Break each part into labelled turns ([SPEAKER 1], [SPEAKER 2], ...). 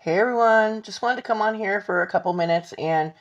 [SPEAKER 1] Hey everyone, just wanted to come on here for a couple minutes and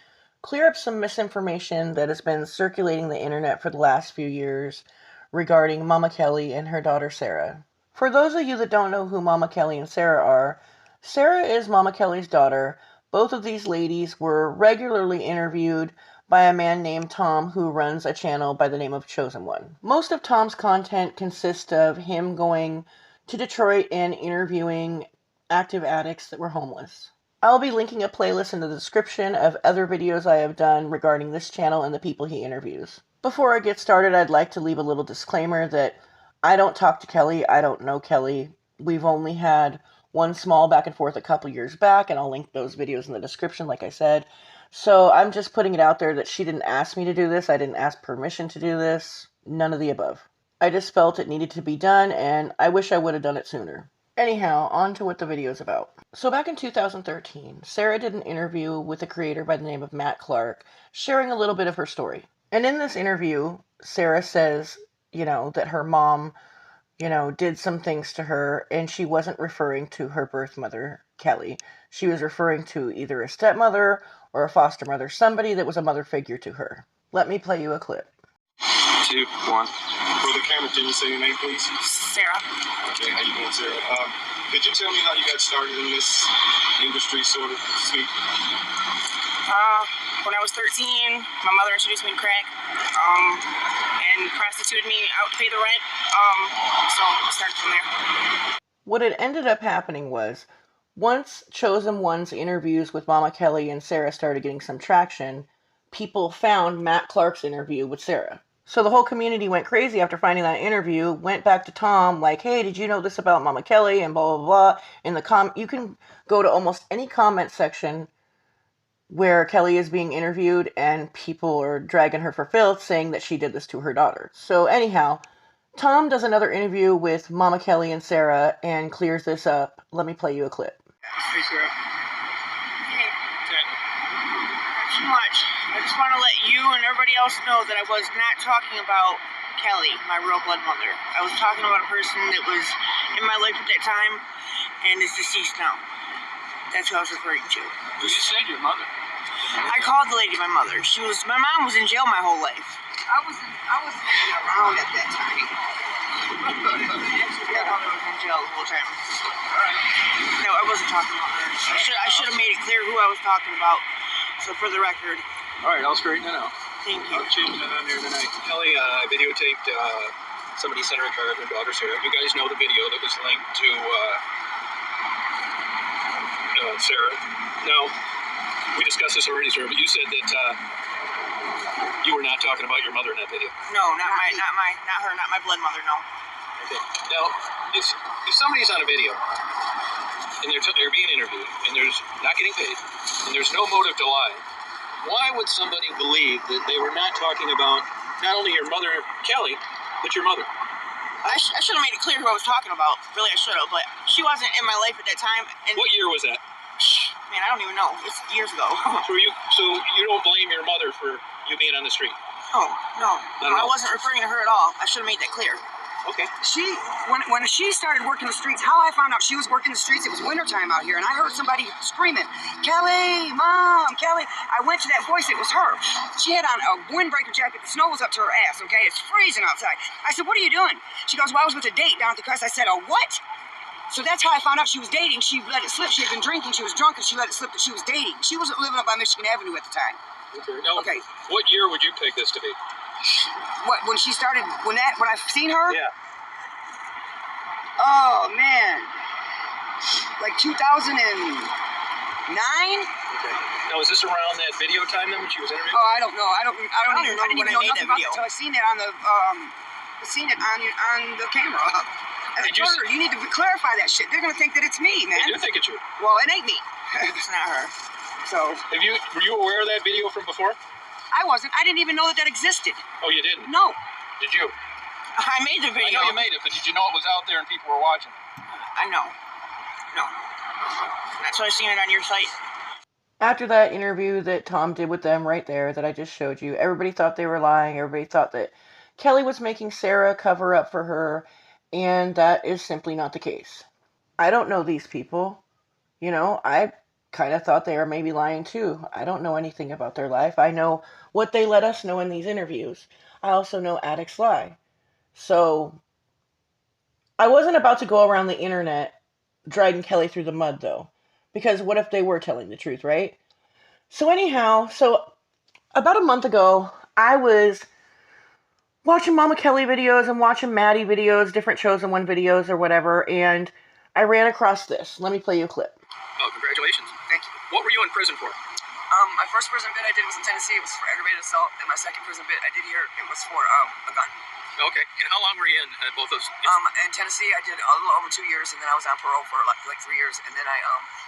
[SPEAKER 1] clear up some misinformation that has been circulating the internet for the last few years regarding Mama Kelli and her daughter Sarah. For those of you that don't know who Mama Kelli and Sarah are, Sarah is Mama Kelli's daughter. Both of these ladies were regularly interviewed by a man named Tom who runs a channel by the name of Chosen One. Most of Tom's content consists of him going to Detroit and interviewing active addicts that were homeless. I'll be linking a playlist in the description of other videos I have done regarding this channel and the people he interviews. Before I get started, I'd like to leave a little disclaimer that I don't talk to Kelli, I don't know Kelli. We've only had one small back and forth a couple years back, and I'll link those videos in the description like I said. So I'm just putting it out there that she didn't ask me to do this, I didn't ask permission to do this, none of the above. I just felt it needed to be done, and I wish I would have done it sooner. Anyhow, on to what the video is about. So back in 2013, Sarah did an interview with a creator by the name of Matt Clark, sharing a little bit of her story. And in this interview, Sarah says, that her mom, did some things to her, and she wasn't referring to her birth mother, Kelli. She was referring to either a stepmother or a foster mother, somebody that was a mother figure to her. Let me play you a clip.
[SPEAKER 2] 2, 1. For the camera, can you say your name, please?
[SPEAKER 3] Sarah.
[SPEAKER 2] Okay, how you doing, Sarah? Could you tell me how you got started in this industry, sort of speak?
[SPEAKER 3] When I was 13, my mother introduced me to crack, and prostituted me out to pay the rent, so I started from there.
[SPEAKER 1] What had ended up happening was, once Chosen One's interviews with Mama Kelli and Sarah started getting some traction, people found Matt Clark's interview with Sarah. So the whole community went crazy after finding that interview, went back to Tom, like, hey, did you know this about Mama Kelli, and blah, blah, blah. In the you can go to almost any comment section where Kelli is being interviewed, and people are dragging her for filth, saying that she did this to her daughter. So anyhow, Tom does another interview with Mama Kelli and Sarah, and clears this up. Let me play you a clip.
[SPEAKER 2] Hey, Sarah.
[SPEAKER 3] Too much. I just want to let you and everybody else know that I was not talking about Kelli, my real blood mother. I was talking about a person that was in my life at that time and is deceased now. That's who I was referring to.
[SPEAKER 2] Well, you said your mother.
[SPEAKER 3] I called the lady my mother. My mom was in jail my whole life.
[SPEAKER 4] I wasn't around at that time.
[SPEAKER 3] My mother was in jail the whole time. No, I wasn't talking about her. I should have made it clear who I was talking about. So for the record.
[SPEAKER 2] All right, I'll straighten that out.
[SPEAKER 3] Thank you.
[SPEAKER 2] I'll change that on there tonight. Kelli, I videotaped somebody sent her a card of her daughter Sarah. You guys know the video that was linked to Sarah. Now, we discussed this already, Sarah, but you said that you were not talking about your mother in that video.
[SPEAKER 3] No, not her, not my blood mother, no.
[SPEAKER 2] Okay. Now, if somebody's on a video and they're being interviewed and there's not getting paid and there's no motive to lie, why would somebody believe that they were not talking about not only your mother, Kelli, but your mother?
[SPEAKER 3] I should have made it clear who I was talking about. Really, I should have, but she wasn't in my life at that time. And
[SPEAKER 2] what year was that?
[SPEAKER 3] Man, I don't even know. It's years ago.
[SPEAKER 2] So you don't blame your mother for you being on the street?
[SPEAKER 3] No, I wasn't referring to her at all. I should have made that clear.
[SPEAKER 2] Okay.
[SPEAKER 4] When she started working the streets, how I found out she was working the streets, it was wintertime out here, and I heard somebody screaming, Kelli, Mom, Kelli. I went to that voice, it was her. She had on a windbreaker jacket, the snow was up to her ass, okay? It's freezing outside. I said, what are you doing? She goes, well, I was with a date down at the crest. I said, a what? So that's how I found out she was dating. She let it slip. She had been drinking, she was drunk, and she let it slip that she was dating. She wasn't living up by Michigan Avenue at the time.
[SPEAKER 2] Okay. Now,
[SPEAKER 4] okay.
[SPEAKER 2] What year would you take this to be?
[SPEAKER 4] What, when she started, when I've seen her?
[SPEAKER 2] Yeah.
[SPEAKER 4] Oh, man. Like 2009?
[SPEAKER 2] Okay. Now, is this around that video time then when she was interviewed?
[SPEAKER 4] Oh, I don't know. I don't even know nothing about it until I seen it on the the camera. And I told her, you need to clarify that shit. They're gonna think that it's me, man.
[SPEAKER 2] They do think it's you.
[SPEAKER 4] Well, it ain't me.
[SPEAKER 3] It's not her.
[SPEAKER 4] So.
[SPEAKER 2] Were you aware of that video from before?
[SPEAKER 4] I wasn't. I didn't even know that existed.
[SPEAKER 2] Oh, you didn't?
[SPEAKER 4] No.
[SPEAKER 2] Did you?
[SPEAKER 3] I made the video.
[SPEAKER 2] I know you made it, but did you know it was out there and people were watching?
[SPEAKER 3] I know. No. That's why I seen it on your site.
[SPEAKER 1] After that interview that Tom did with them right there that I just showed you, everybody thought they were lying. Everybody thought that Kelli was making Sarah cover up for her, and that is simply not the case. I don't know these people. You know, I kind of thought they were maybe lying too. I don't know anything about their life. I know what they let us know in these interviews. I also know addicts lie. So I wasn't about to go around the internet dragging Kelli through the mud, though, because what if they were telling the truth, right? So anyhow, about a month ago, I was watching Mama Kelli videos and watching Maddie videos, different shows in one videos or whatever, and I ran across this. Let me play you a clip.
[SPEAKER 2] Oh, congratulations.
[SPEAKER 4] Thank you.
[SPEAKER 2] What were you in prison for?
[SPEAKER 4] My first prison bit I did was in Tennessee. It was for aggravated assault, and my second prison bit I did here, it was for a gun.
[SPEAKER 2] Okay. And how long were you in both those?
[SPEAKER 4] In Tennessee, I did a little over 2 years, and then I was on parole for like 3 years, and then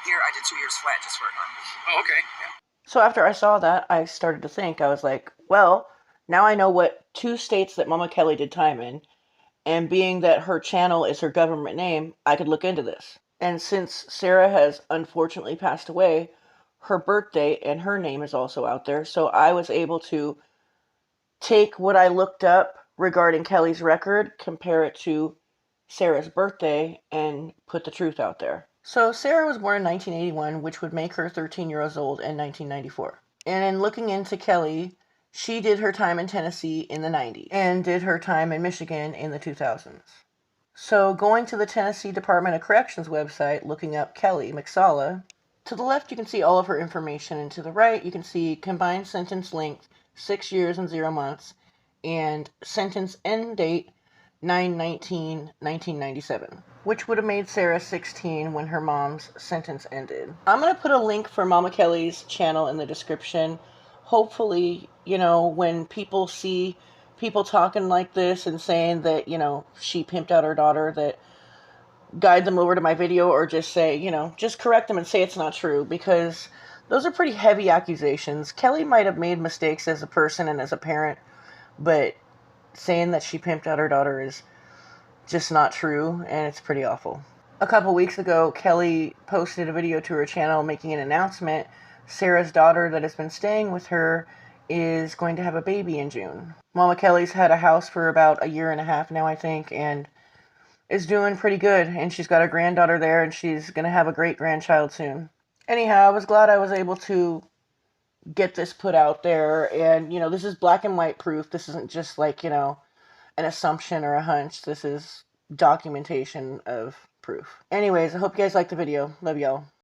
[SPEAKER 4] here I did 2 years flat just for a gun.
[SPEAKER 2] Oh, okay.
[SPEAKER 4] Yeah.
[SPEAKER 1] So after I saw that, I started to think. I was like, well, now I know what 2 states that Mama Kelli did time in, and being that her channel is her government name, I could look into this. And since Sarah has unfortunately passed away, her birthday and her name is also out there, so I was able to take what I looked up regarding Kelli's record, compare it to Sarah's birthday, and put the truth out there. So Sarah was born in 1981, which would make her 13 years old in 1994. And in looking into Kelli, she did her time in Tennessee in the 90s and did her time in Michigan in the 2000s. So going to the Tennessee Department of Corrections website, looking up kellimaczala, to the left you can see all of her information, and to the right you can see combined sentence length 6 years and 0 months, and sentence end date 9/19/1997, which would have made Sarah 16 when her mom's sentence ended. I'm going to put a link for Mama Kelli's channel in the description. Hopefully, when people see people talking like this and saying that, she pimped out her daughter, that guide them over to my video, or just say, just correct them and say it's not true, because those are pretty heavy accusations. Kelli might have made mistakes as a person and as a parent, but saying that she pimped out her daughter is just not true, and it's pretty awful. A couple weeks ago, Kelli posted a video to her channel making an announcement. Sarah's daughter that has been staying with her is going to have a baby in June. Mama Kelli's had a house for about a year and a half now, I think, and is doing pretty good, and she's got a granddaughter there, and she's going to have a great-grandchild soon. Anyhow, I was glad I was able to get this put out there, and, this is black and white proof. This isn't just like, an assumption or a hunch. This is documentation of proof. Anyways, I hope you guys liked the video. Love y'all.